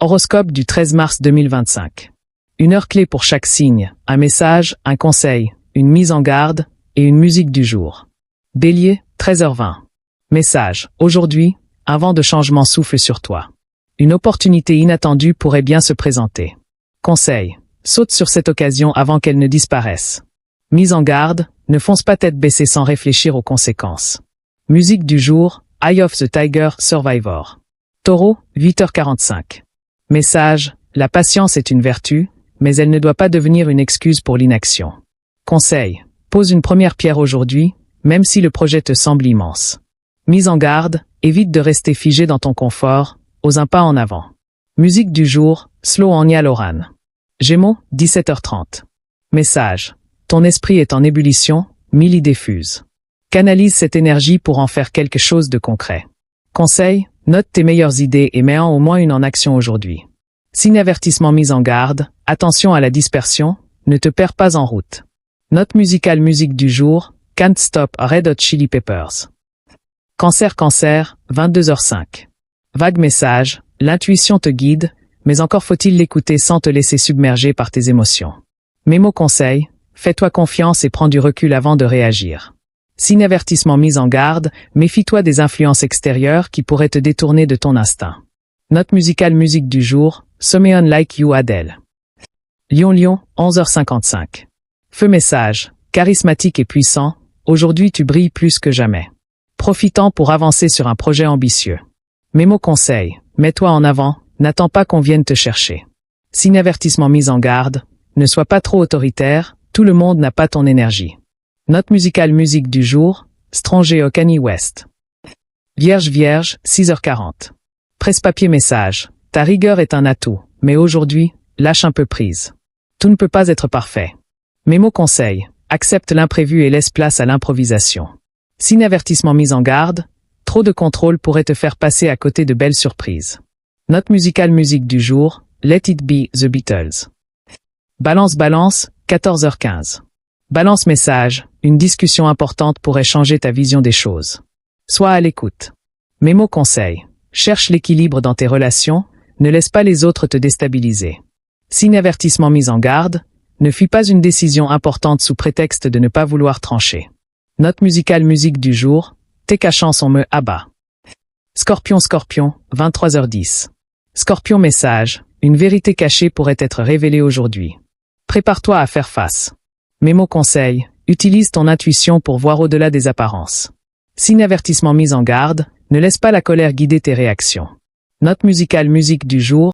Horoscope du 13 mars 2025. Une heure clé pour chaque signe, un message, un conseil, une mise en garde et une musique du jour. Bélier, 13h20. Message. Aujourd'hui, un vent de changement souffle sur toi. Une opportunité inattendue pourrait bien se présenter. Conseil. Saute sur cette occasion avant qu'elle ne disparaisse. Mise en garde, ne fonce pas tête baissée sans réfléchir aux conséquences. Musique du jour, Eye of the Tiger Survivor. Taureau, 8h45. Message, la patience est une vertu, mais elle ne doit pas devenir une excuse pour l'inaction. Conseil, pose une première pierre aujourd'hui, même si le projet te semble immense. Mise en garde, évite de rester figé dans ton confort, ose un pas en avant. Musique du jour, Slow Anya Loran. Gémeaux, 17h30. Message, ton esprit est en ébullition, 1000 idées fusent. Canalise cette énergie pour en faire quelque chose de concret. Conseil, note tes meilleures idées et mets au moins une en action aujourd'hui. Signe avertissement mise en garde, attention à la dispersion, ne te perds pas en route. Note musicale musique du jour, Can't Stop Red Hot Chili Peppers. Cancer, 22h05. Vague message, l'intuition te guide, mais encore faut-il l'écouter sans te laisser submerger par tes émotions. Mémo conseil, fais-toi confiance et prends du recul avant de réagir. Signe avertissement mise en garde, méfie-toi des influences extérieures qui pourraient te détourner de ton instinct. Note musicale musique du jour, Someone Like You Adele. Lion, 11h55. Feu message, charismatique et puissant, aujourd'hui tu brilles plus que jamais. Profitant pour avancer sur un projet ambitieux. Mémo conseil, mets-toi en avant, n'attends pas qu'on vienne te chercher. Signe avertissement mise en garde, ne sois pas trop autoritaire, tout le monde n'a pas ton énergie. Note musicale musique du jour, Stranger au Kanye West. Vierge, 6h40. Presse-papier message, ta rigueur est un atout, mais aujourd'hui, lâche un peu prise. Tout ne peut pas être parfait. Mémo conseil, accepte l'imprévu et laisse place à l'improvisation. Signe avertissement mise en garde, trop de contrôle pourrait te faire passer à côté de belles surprises. Note musicale musique du jour, Let It Be The Beatles. Balance, 14h15. Balance message, une discussion importante pourrait changer ta vision des choses. Sois à l'écoute. Mémo conseil, cherche l'équilibre dans tes relations, ne laisse pas les autres te déstabiliser. Signe avertissement mise en garde, ne fuis pas une décision importante sous prétexte de ne pas vouloir trancher. Note musicale musique du jour, Teka chanson me abat. Scorpion, 23h10. Scorpion message, une vérité cachée pourrait être révélée aujourd'hui. Prépare-toi à faire face. Mémo conseil, utilise ton intuition pour voir au-delà des apparences. Signe avertissement mise en garde, ne laisse pas la colère guider tes réactions. Note musicale musique du jour,